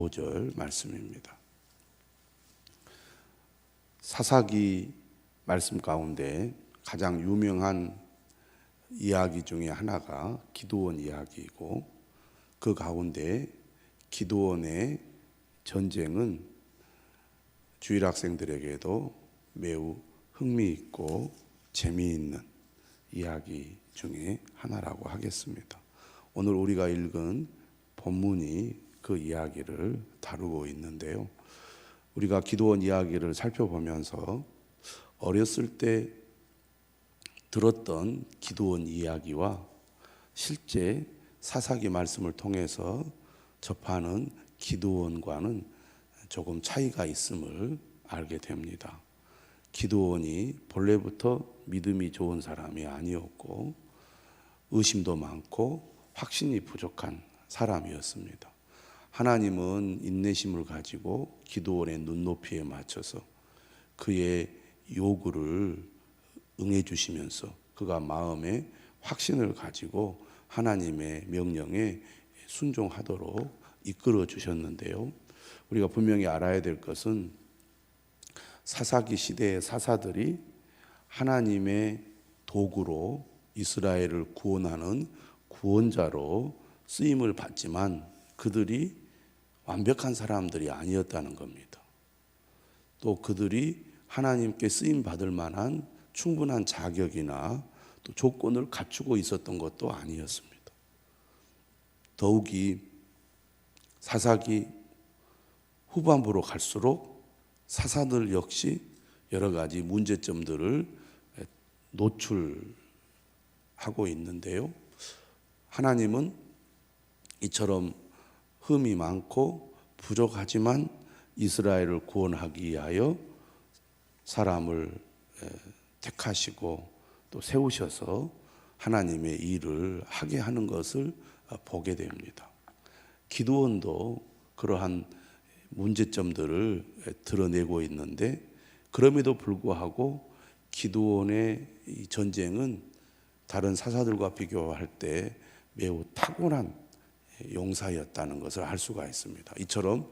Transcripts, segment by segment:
5절 말씀입니다. 사사기 말씀 가운데 가장 유명한 이야기 중에 하나가 기드온 이야기이고, 그 가운데 기드온의 전쟁은 주일 학생들에게도 매우 흥미있고 재미있는 이야기 중에 하나라고 하겠습니다. 오늘 우리가 읽은 본문이 그 이야기를 다루고 있는데요. 우리가 기드온 이야기를 살펴보면서 어렸을 때 들었던 기드온 이야기와 실제 사사기 말씀을 통해서 접하는 기드온과는 조금 차이가 있음을 알게 됩니다. 기드온이 본래부터 믿음이 좋은 사람이 아니었고 의심도 많고 확신이 부족한 사람이었습니다. 하나님은 인내심을 가지고 기드온의 눈높이에 맞춰서 그의 요구를 응해 주시면서 그가 마음에 확신을 가지고 하나님의 명령에 순종하도록 이끌어 주셨는데요. 우리가 분명히 알아야 될 것은 사사기 시대의 사사들이 하나님의 도구로 이스라엘을 구원하는 구원자로 쓰임을 받지만 그들이 완벽한 사람들이 아니었다는 겁니다. 또 그들이 하나님께 쓰임 받을 만한 충분한 자격이나 또 조건을 갖추고 있었던 것도 아니었습니다. 더욱이 사사기 후반부로 갈수록 사사들 역시 여러 가지 문제점들을 노출하고 있는데요. 하나님은 이처럼 흠이 많고 부족하지만 이스라엘을 구원하기 위하여 사람을 택하시고 또 세우셔서 하나님의 일을 하게 하는 것을 보게 됩니다. 기드온도 그러한 문제점들을 드러내고 있는데, 그럼에도 불구하고 기드온의 이 전쟁은 다른 사사들과 비교할 때 매우 탁월한 용사였다는 것을 알 수가 있습니다. 이처럼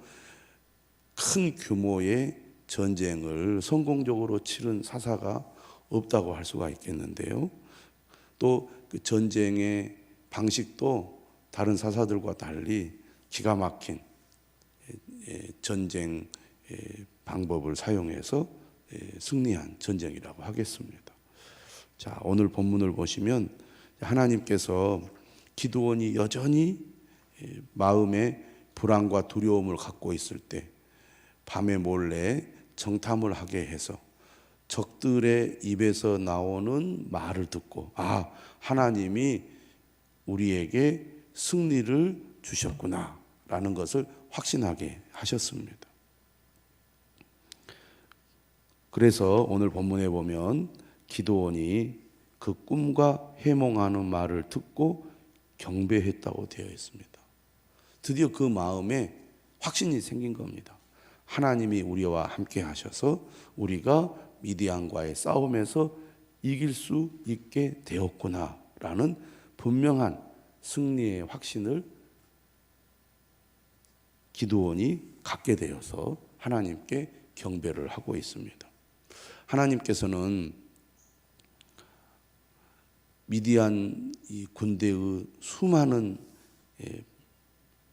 큰 규모의 전쟁을 성공적으로 치른 사사가 없다고 할 수가 있겠는데요. 또 그 전쟁의 방식도 다른 사사들과 달리 기가 막힌 전쟁 방법을 사용해서 승리한 전쟁이라고 하겠습니다. 자, 오늘 본문을 보시면 하나님께서 기드온이 여전히 마음에 불안과 두려움을 갖고 있을 때 밤에 몰래 정탐을 하게 해서 적들의 입에서 나오는 말을 듣고, 하나님이 우리에게 승리를 주셨구나 라는 것을 확신하게 하셨습니다. 그래서 오늘 본문에 보면 기드온이 그 꿈과 해몽하는 말을 듣고 경배했다고 되어 있습니다. 드디어 그 마음에 확신이 생긴 겁니다. 하나님이 우리와 함께 하셔서 우리가 미디안과의 싸움에서 이길 수 있게 되었구나라는 분명한 승리의 확신을 기드온이 갖게 되어서 하나님께 경배를 하고 있습니다. 하나님께서는 미디안 이 군대의 수많은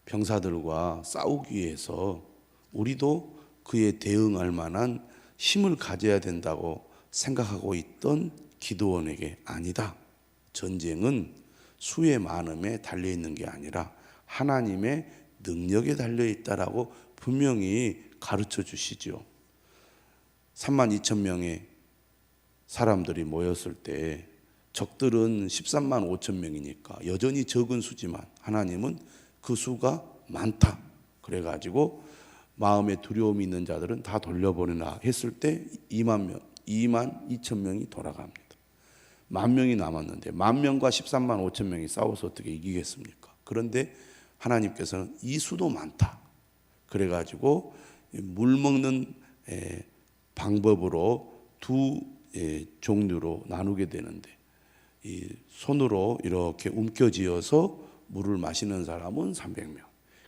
병사들과 싸우기 위해서 우리도 그에 대응할 만한 힘을 가져야 된다고 생각하고 있던 기드온에게, 아니다, 전쟁은 수의 많음에 달려있는 게 아니라 하나님의 능력에 달려있다라고 분명히 가르쳐 주시죠. 32,000명의 사람들이 모였을 때 적들은 13만 5천 명이니까 여전히 적은 수지만 하나님은 그 수가 많다 그래가지고 마음에 두려움이 있는 자들은 다 돌려보내라 했을 때 2만 2천 명이 돌아갑니다. 10,000명이 남았는데 10,000명과 13만 5천 명이 싸워서 어떻게 이기겠습니까? 그런데 하나님께서는 이 수도 많다 그래가지고 물 먹는 방법으로 두 종류로 나누게 되는데, 이 손으로 이렇게 움켜쥐어서 물을 마시는 사람은 300명,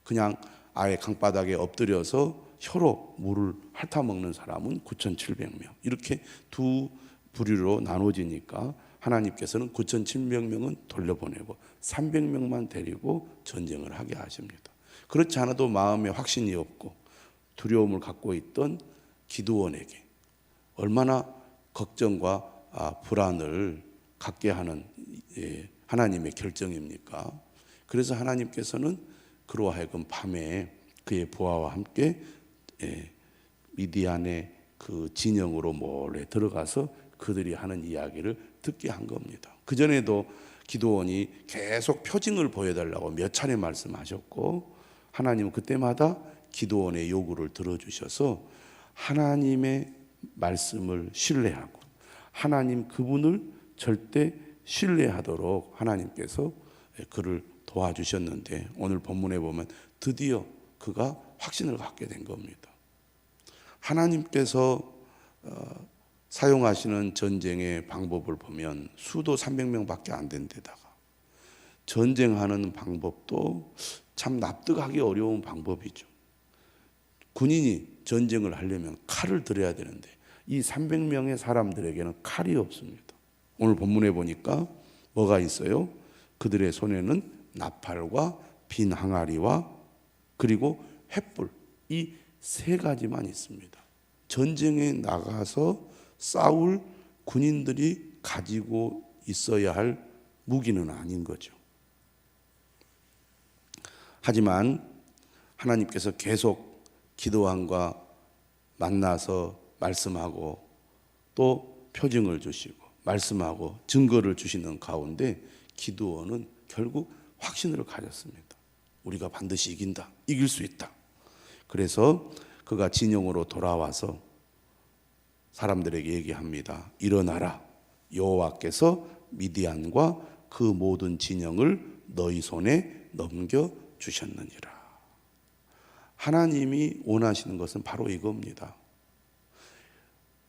그냥 아예 강바닥에 엎드려서 혀로 물을 핥아먹는 사람은 9,700명. 이렇게 두 부류로 나눠지니까 하나님께서는 9,700명은 돌려보내고 300명만 데리고 전쟁을 하게 하십니다. 그렇지 않아도 마음에 확신이 없고 두려움을 갖고 있던 기드온에게 얼마나 걱정과 불안을 갖게 하는 하나님의 결정입니까? 그래서 하나님께서는 그로 하여금 밤에 그의 부하와 함께 미디안의 그 진영으로 몰래 들어가서 그들이 하는 이야기를 듣게 한 겁니다. 그전에도 기드온이 계속 표징을 보여달라고 몇 차례 말씀하셨고 하나님은 그때마다 기드온의 요구를 들어주셔서 하나님의 말씀을 신뢰하고 하나님 그분을 절대 신뢰하도록 하나님께서 그를 도와주셨는데 오늘 본문에 보면 드디어 그가 확신을 갖게 된 겁니다. 하나님께서 사용하시는 전쟁의 방법을 보면 수도 300명밖에 안 된 데다가 전쟁하는 방법도 참 납득하기 어려운 방법이죠. 군인이 전쟁을 하려면 칼을 들여야 되는데 이 300명의 사람들에게는 칼이 없습니다. 오늘 본문에 보니까 뭐가 있어요? 그들의 손에는 나팔과 빈 항아리와 그리고 횃불, 이 세 가지만 있습니다. 전쟁에 나가서 싸울 군인들이 가지고 있어야 할 무기는 아닌 거죠. 하지만 하나님께서 계속 기드온과 만나서 말씀하고 또 표징을 주시고 말씀하고 증거를 주시는 가운데 기드온은 결국 확신을 가졌습니다. 우리가 반드시 이긴다. 이길 수 있다. 그래서 그가 진영으로 돌아와서 사람들에게 얘기합니다. 일어나라. 여호와께서 미디안과 그 모든 진영을 너희 손에 넘겨주셨느니라. 하나님이 원하시는 것은 바로 이겁니다.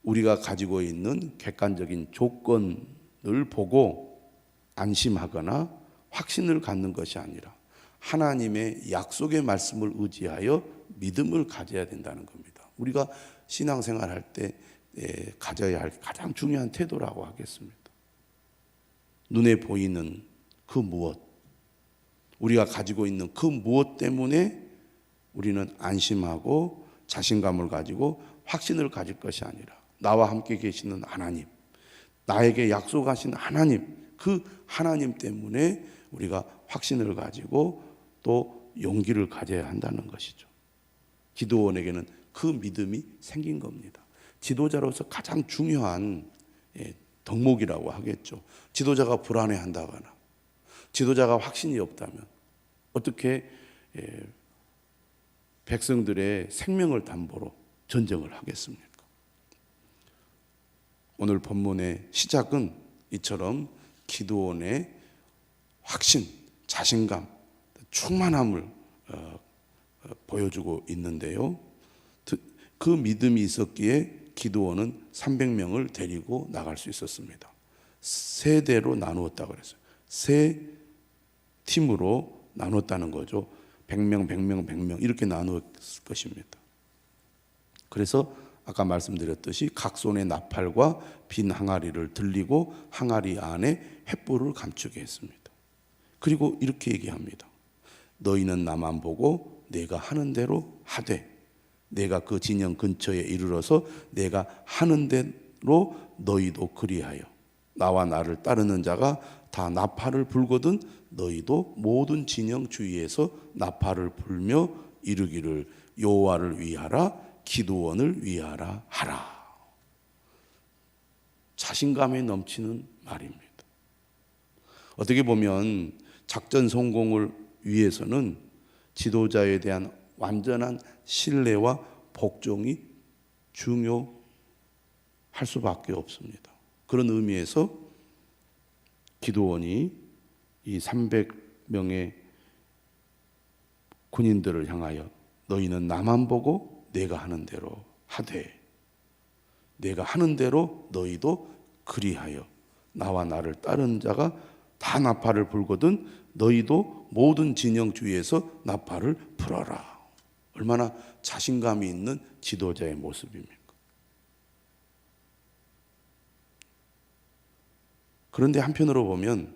우리가 가지고 있는 객관적인 조건을 보고 안심하거나 확신을 갖는 것이 아니라 하나님의 약속의 말씀을 의지하여 믿음을 가져야 된다는 겁니다. 우리가 신앙생활 할 때 가져야 할 가장 중요한 태도라고 하겠습니다. 눈에 보이는 그 무엇, 우리가 가지고 있는 그 무엇 때문에 우리는 안심하고 자신감을 가지고 확신을 가질 것이 아니라 나와 함께 계시는 하나님, 나에게 약속하신 하나님, 그 하나님 때문에 우리가 확신을 가지고 또 용기를 가져야 한다는 것이죠. 기드온에게는 그 믿음이 생긴 겁니다. 지도자로서 가장 중요한 덕목이라고 하겠죠. 지도자가 불안해한다거나 지도자가 확신이 없다면 어떻게 백성들의 생명을 담보로 전쟁을 하겠습니까? 오늘 본문의 시작은 이처럼 기드온의 확신, 자신감, 충만함을 보여주고 있는데요. 그 믿음이 있었기에 기드온은 300명을 데리고 나갈 수 있었습니다. 세 대로 나누었다고 그랬어요. 세 팀으로 나눴다는 거죠. 100명, 100명, 100명 이렇게 나누었을 것입니다. 그래서 아까 말씀드렸듯이 각 손에 나팔과 빈 항아리를 들리고 항아리 안에 횃불을 감추게 했습니다. 그리고 이렇게 얘기합니다. 너희는 나만 보고 내가 하는 대로 하되 내가 그 진영 근처에 이르러서 내가 하는 대로 너희도 그리하여 나와 나를 따르는 자가 다 나팔을 불거든 너희도 모든 진영 주위에서 나팔을 불며 이르기를 여호와를 위하라 기드온을 위하라 하라. 자신감에 넘치는 말입니다. 어떻게 보면 작전 성공을 위해서는 지도자에 대한 완전한 신뢰와 복종이 중요할 수밖에 없습니다. 그런 의미에서 기드온이 이 300명의 군인들을 향하여 너희는 나만 보고 내가 하는 대로 하되 내가 하는 대로 너희도 그리하여 나와 나를 따르는 자가 다 나팔을 불거든 너희도 모든 진영 주위에서 나팔을 불어라. 얼마나 자신감이 있는 지도자의 모습입니까? 그런데 한편으로 보면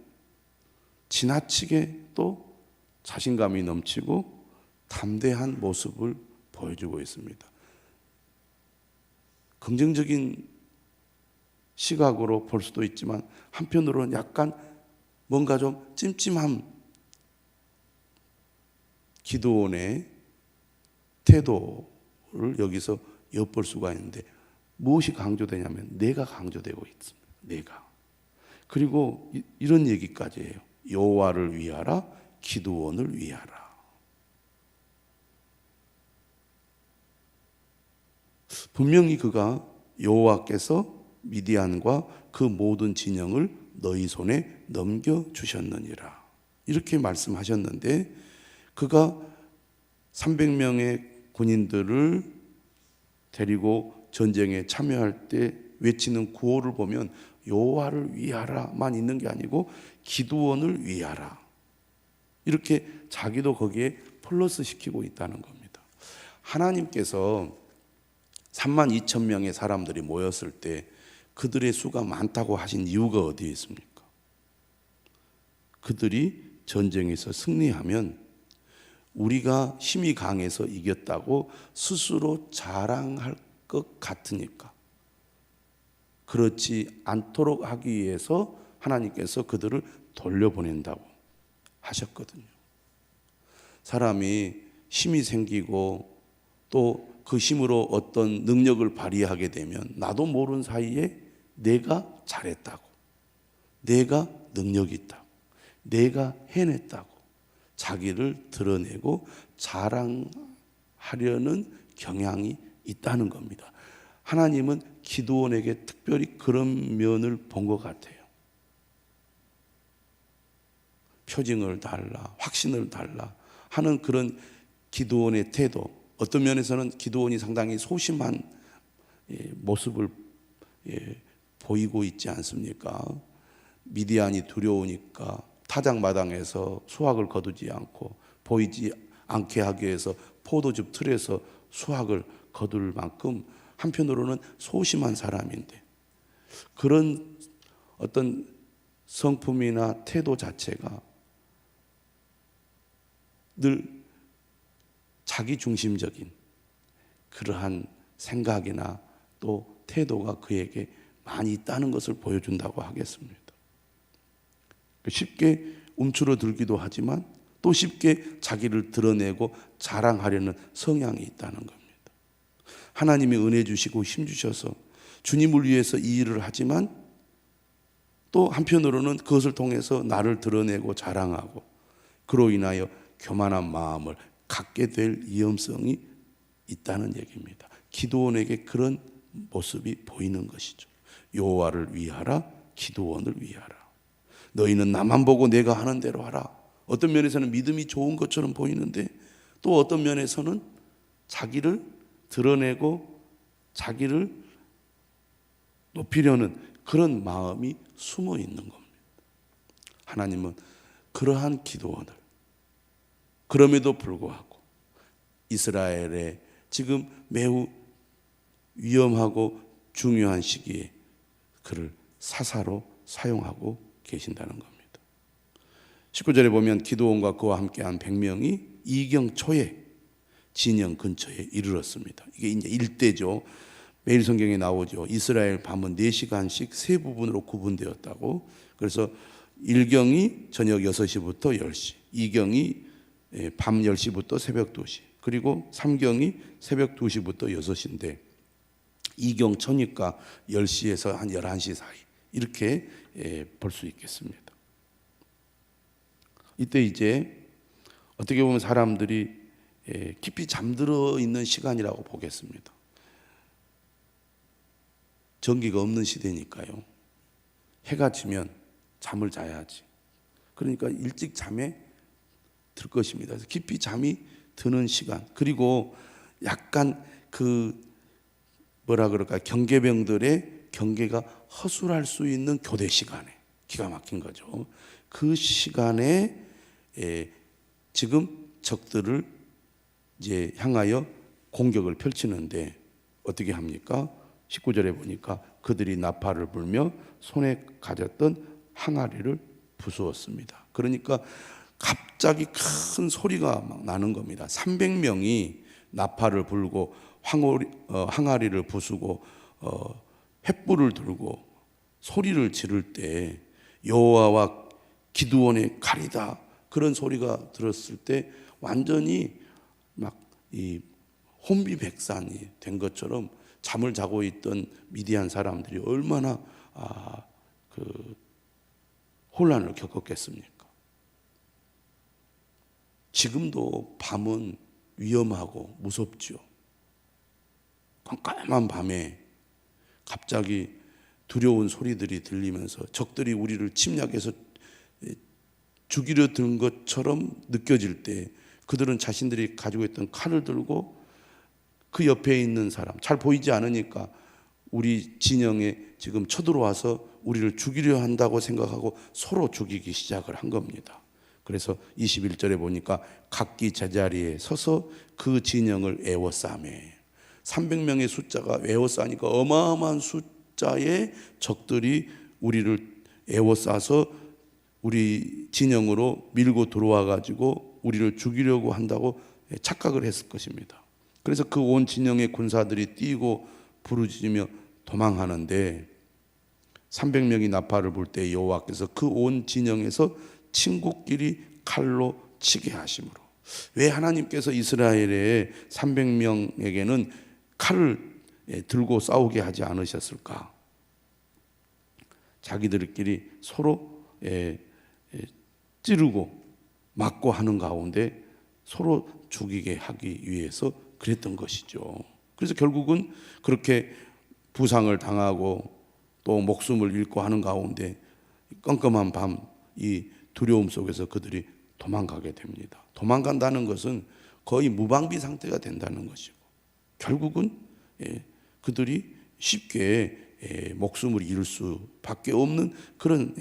지나치게 또 자신감이 넘치고 담대한 모습을 보여주고 있습니다. 긍정적인 시각으로 볼 수도 있지만 한편으로는 약간 뭔가 좀 찜찜한 기도원의 태도를 여기서 엿볼 수가 있는데, 무엇이 강조되냐면 내가 강조되고 있습니다. 내가. 그리고 이런 얘기까지 해요. 여호와를 위하라, 기드온을 위하라. 분명히 그가 여호와께서 미디안과 그 모든 진영을 너희 손에 넘겨주셨느니라 이렇게 말씀하셨는데, 그가 300명의 군인들을 데리고 전쟁에 참여할 때 외치는 구호를 보면 여호와를 위하라만 있는 게 아니고 기드온을 위하라 이렇게 자기도 거기에 플러스 시키고 있다는 겁니다. 하나님께서 32,000명의 사람들이 모였을 때 그들의 수가 많다고 하신 이유가 어디에 있습니까? 그들이 전쟁에서 승리하면 우리가 힘이 강해서 이겼다고 스스로 자랑할 것 같으니까, 그렇지 않도록 하기 위해서 하나님께서 그들을 돌려보낸다고 하셨거든요. 사람이 힘이 생기고 또 그 힘으로 어떤 능력을 발휘하게 되면 나도 모르는 사이에 내가 잘했다고, 내가 능력이 있다고, 내가 해냈다고 자기를 드러내고 자랑하려는 경향이 있다는 겁니다. 하나님은 기드온에게 특별히 그런 면을 본 것 같아요. 표징을 달라, 확신을 달라 하는 그런 기드온의 태도, 어떤 면에서는 기드온이 상당히 소심한 모습을 보이고 있지 않습니까? 미디안이 두려우니까 타작마당에서 수확을 거두지 않고 보이지 않게 하기 위해서 포도즙 틀에서 수확을 거둘 만큼 한편으로는 소심한 사람인데, 그런 어떤 성품이나 태도 자체가 늘 자기중심적인 그러한 생각이나 또 태도가 그에게 많이 있다는 것을 보여준다고 하겠습니다. 쉽게 움츠러들기도 하지만 또 쉽게 자기를 드러내고 자랑하려는 성향이 있다는 겁니다. 하나님이 은혜 주시고 힘 주셔서 주님을 위해서 이 일을 하지만 또 한편으로는 그것을 통해서 나를 드러내고 자랑하고 그로 인하여 교만한 마음을 갖게 될 위험성이 있다는 얘기입니다. 기드온에게 그런 모습이 보이는 것이죠. 여호와를 위하라, 기드온을 위하라. 너희는 나만 보고 내가 하는 대로 하라. 어떤 면에서는 믿음이 좋은 것처럼 보이는데 또 어떤 면에서는 자기를 드러내고 자기를 높이려는 그런 마음이 숨어 있는 겁니다. 하나님은 그러한 기드온을, 그럼에도 불구하고 이스라엘의 지금 매우 위험하고 중요한 시기에 그를 사사로 사용하고 계신다는 겁니다. 19절에 보면 기드온과 그와 함께한 100명이 이경 초에 진영 근처에 이르렀습니다. 이게 이제 일대죠. 매일 성경에 나오죠. 이스라엘 밤은 4시간씩 세 부분으로 구분되었다고. 그래서 1경이 저녁 6시부터 10시, 2경이 밤 10시부터 새벽 2시, 그리고 3경이 새벽 2시부터 6시인데 2경 초니까 10시에서 한 11시 사이 이렇게 볼 수 있겠습니다. 이때 이제 어떻게 보면 사람들이 깊이 잠들어 있는 시간이라고 보겠습니다. 전기가 없는 시대니까요. 해가 지면 잠을 자야지. 그러니까 일찍 잠에 들 것입니다. 그래서 깊이 잠이 드는 시간, 그리고 약간 그 뭐라 그럴까, 경계병들의 경계가 허술할 수 있는 교대 시간에, 기가 막힌 거죠. 그 시간에 지금 적들을 이제 향하여 공격을 펼치는데 어떻게 합니까? 19절에 보니까 그들이 나팔을 불며 손에 가졌던 항아리를 부수었습니다. 그러니까 갑자기 큰 소리가 막 나는 겁니다. 300명이 나팔을 불고 항아리를 부수고 횃불을 들고 소리를 지를 때 여호와와 기드온의 칼이다, 그런 소리가 들었을 때 완전히 막 이 혼비백산이 된 것처럼 잠을 자고 있던 미디안 사람들이 얼마나 그 혼란을 겪었겠습니까? 지금도 밤은 위험하고 무섭죠. 깜깜한 밤에 갑자기 두려운 소리들이 들리면서 적들이 우리를 침략해서 죽이려 든 것처럼 느껴질 때 그들은 자신들이 가지고 있던 칼을 들고 그 옆에 있는 사람, 잘 보이지 않으니까 우리 진영에 지금 쳐들어와서 우리를 죽이려 한다고 생각하고 서로 죽이기 시작을 한 겁니다. 그래서 21절에 보니까 각기 제자리에 서서 그 진영을 에워싸매. 300명의 숫자가 에워싸니까 어마어마한 숫자의 적들이 우리를 에워싸서 우리 진영으로 밀고 들어와 가지고 우리를 죽이려고 한다고 착각을 했을 것입니다. 그래서 그 온 진영의 군사들이 뛰고 부르짖으며 도망하는데 300명이 나팔을 불 때 여호와께서 그 온 진영에서 친구끼리 칼로 치게 하심으로. 왜 하나님께서 이스라엘의 300명에게는 칼을 들고 싸우게 하지 않으셨을까? 자기들끼리 서로 찌르고 맞고 하는 가운데 서로 죽이게 하기 위해서 그랬던 것이죠. 그래서 결국은 그렇게 부상을 당하고 또 목숨을 잃고 하는 가운데 깜깜한 밤 이 두려움 속에서 그들이 도망가게 됩니다. 도망간다는 것은 거의 무방비 상태가 된다는 것이고 결국은 그들이 쉽게 목숨을 잃을 수밖에 없는 그런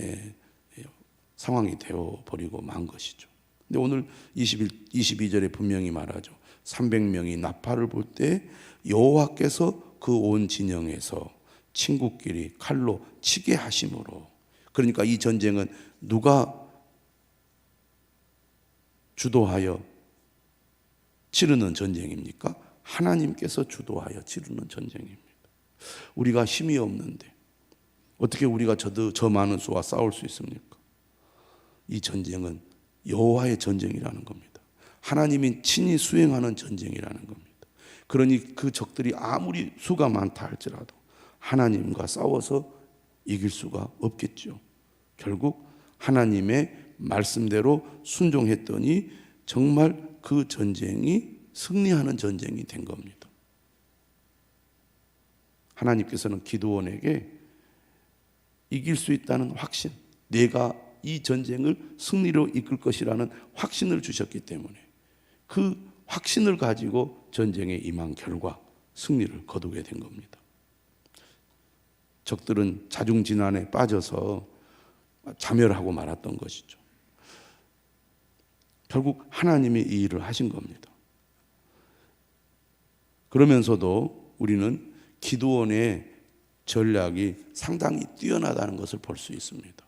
상황이 되어버리고 만 것이죠. 근데 오늘 22절에 분명히 말하죠. 300명이 나팔을 불 때 여호와께서 그 온 진영에서 친구끼리 칼로 치게 하심으로. 그러니까 이 전쟁은 누가 주도하여 치르는 전쟁입니까? 하나님께서 주도하여 치르는 전쟁입니다. 우리가 힘이 없는데 어떻게 우리가 저 많은 수와 싸울 수 있습니까? 이 전쟁은 여호와의 전쟁이라는 겁니다. 하나님이 친히 수행하는 전쟁이라는 겁니다. 그러니 그 적들이 아무리 수가 많다 할지라도 하나님과 싸워서 이길 수가 없겠죠. 결국 하나님의 말씀대로 순종했더니 정말 그 전쟁이 승리하는 전쟁이 된 겁니다. 하나님께서는 기드온에게 이길 수 있다는 확신, 내가 이 전쟁을 승리로 이끌 것이라는 확신을 주셨기 때문에 그 확신을 가지고 전쟁에 임한 결과 승리를 거두게 된 겁니다. 적들은 자중진환에 빠져서 자멸하고 말았던 것이죠. 결국 하나님이 이 일을 하신 겁니다. 그러면서도 우리는 기드온의 전략이 상당히 뛰어나다는 것을 볼 수 있습니다.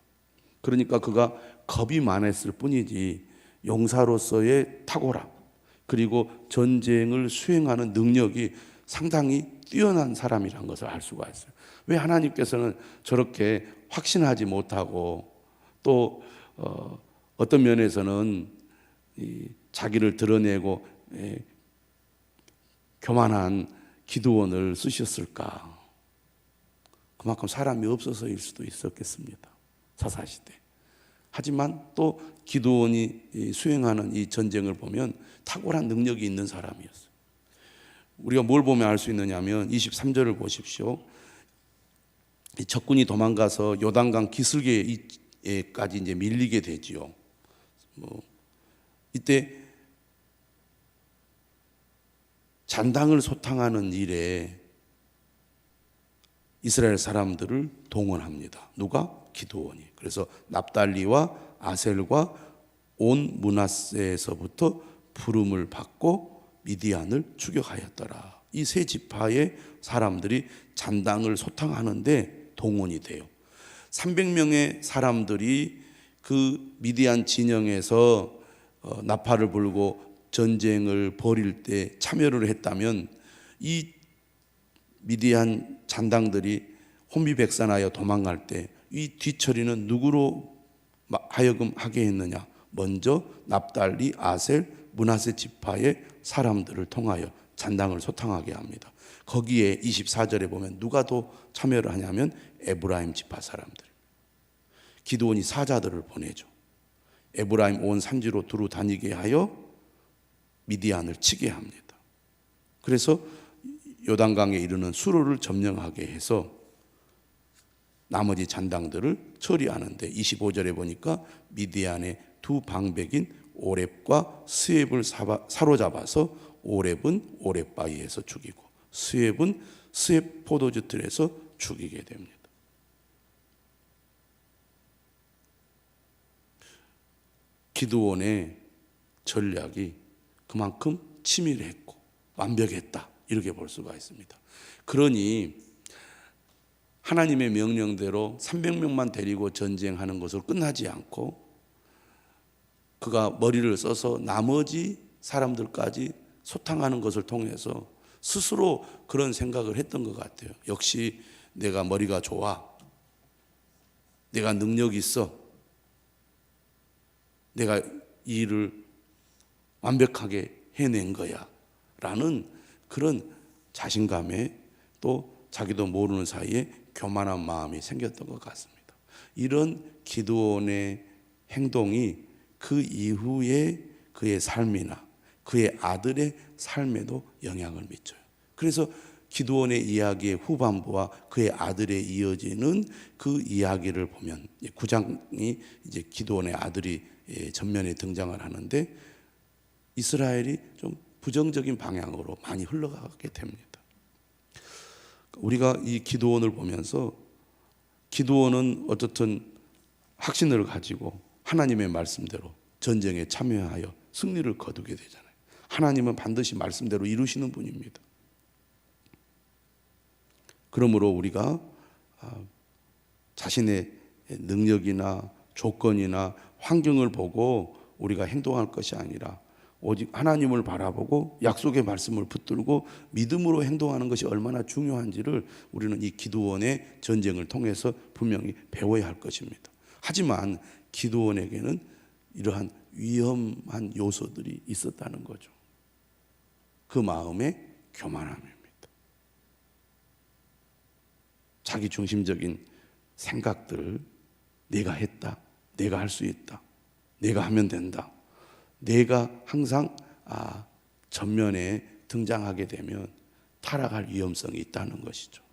그러니까 그가 겁이 많았을 뿐이지 용사로서의 탁월함 그리고 전쟁을 수행하는 능력이 상당히 뛰어난 사람이라는 것을 알 수가 있어요. 왜 하나님께서는 저렇게 확신하지 못하고 또 어떤 면에서는 자기를 드러내고 교만한 기드온을 쓰셨을까? 그만큼 사람이 없어서일 수도 있었겠습니다. 사사시대. 하지만 또 기드온이 수행하는 이 전쟁을 보면 탁월한 능력이 있는 사람이었어요. 우리가 뭘 보면 알 수 있느냐 하면 23절을 보십시오. 적군이 도망가서 요단강 기슭에까지 이제 밀리게 되지요. 이때 잔당을 소탕하는 일에 이스라엘 사람들을 동원합니다. 누가? 기드온이. 그래서 납달리와 아셀과 온 므낫세에서부터 부름을 받고 미디안을 추격하였더라. 이 세 지파의 사람들이 잔당을 소탕하는데 동원이 돼요. 300명의 사람들이 그 미디안 진영에서 나팔을 불고 전쟁을 벌일 때 참여를 했다면 이 미디안 잔당들이 혼비백산하여 도망갈 때 이 뒤처리는 누구로 하여금 하게 했느냐? 먼저 납달리, 아셀, 므낫세 지파의 사람들을 통하여 잔당을 소탕하게 합니다. 거기에 24절에 보면 누가 더 참여를 하냐면 에브라임 지파 사람들. 기드온이 사자들을 보내죠. 에브라임 온 산지로 두루 다니게 하여 미디안을 치게 합니다. 그래서 요단강에 이르는 수로를 점령하게 해서 나머지 잔당들을 처리하는데 25절에 보니까 미디안의 두 방백인 오렙과 스웹을 사로잡아서 오렙은 오렙바위에서 죽이고 스웹은 스웹 포도주 틀에서 죽이게 됩니다. 기드온의 전략이 그만큼 치밀했고 완벽했다, 이렇게 볼 수가 있습니다. 그러니 하나님의 명령대로 300명만 데리고 전쟁하는 것으로 끝나지 않고 그가 머리를 써서 나머지 사람들까지 소탕하는 것을 통해서 스스로 그런 생각을 했던 것 같아요. 역시 내가 머리가 좋아, 내가 능력이 있어, 내가 이 일을 완벽하게 해낸 거야 라는 그런 자신감에 또 자기도 모르는 사이에 교만한 마음이 생겼던 것 같습니다. 이런 기드온의 행동이 그 이후에 그의 삶이나 그의 아들의 삶에도 영향을 미쳐요. 그래서 기드온의 이야기의 후반부와 그의 아들에 이어지는 그 이야기를 보면 9장이 이제 기드온의 아들이 전면에 등장을 하는데 이스라엘이 좀 부정적인 방향으로 많이 흘러가게 됩니다. 우리가 이 기드온을 보면서 기드온은 어쨌든 확신을 가지고 하나님의 말씀대로 전쟁에 참여하여 승리를 거두게 되잖아요. 하나님은 반드시 말씀대로 이루시는 분입니다. 그러므로 우리가 자신의 능력이나 조건이나 환경을 보고 우리가 행동할 것이 아니라 오직 하나님을 바라보고 약속의 말씀을 붙들고 믿음으로 행동하는 것이 얼마나 중요한지를 우리는 이 기드온의 전쟁을 통해서 분명히 배워야 할 것입니다. 하지만 기드온에게는 이러한 위험한 요소들이 있었다는 거죠. 그 마음의 교만함입니다. 자기 중심적인 생각들, 내가 했다, 내가 할 수 있다, 내가 하면 된다, 내가 항상 전면에 등장하게 되면 타락할 위험성이 있다는 것이죠.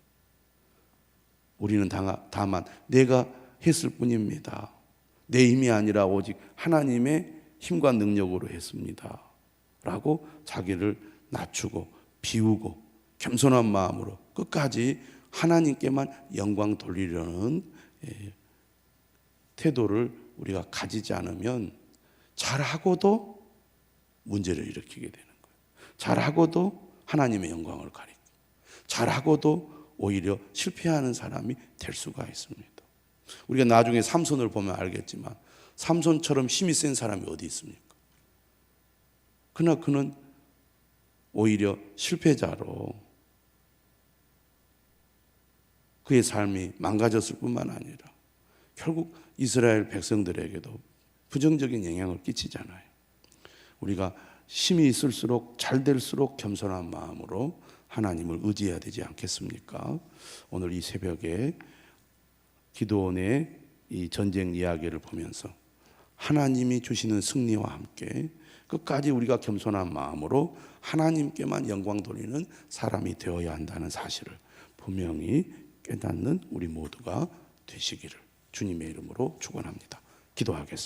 우리는 다만 내가 했을 뿐입니다, 내 힘이 아니라 오직 하나님의 힘과 능력으로 했습니다 라고 자기를 낮추고 비우고 겸손한 마음으로 끝까지 하나님께만 영광 돌리려는 태도를 우리가 가지지 않으면 잘하고도 문제를 일으키게 되는 거예요. 잘하고도 하나님의 영광을 가리고 잘하고도 오히려 실패하는 사람이 될 수가 있습니다. 우리가 나중에 삼손을 보면 알겠지만 삼손처럼 힘이 센 사람이 어디 있습니까? 그러나 그는 오히려 실패자로 그의 삶이 망가졌을 뿐만 아니라 결국 이스라엘 백성들에게도 부정적인 영향을 끼치잖아요. 우리가 힘이 있을수록 잘 될수록 겸손한 마음으로 하나님을 의지해야 되지 않겠습니까? 오늘 이 새벽에 기드온의 이 전쟁 이야기를 보면서 하나님이 주시는 승리와 함께 끝까지 우리가 겸손한 마음으로 하나님께만 영광 돌리는 사람이 되어야 한다는 사실을 분명히 깨닫는 우리 모두가 되시기를 주님의 이름으로 축원합니다. 기도하겠습니다.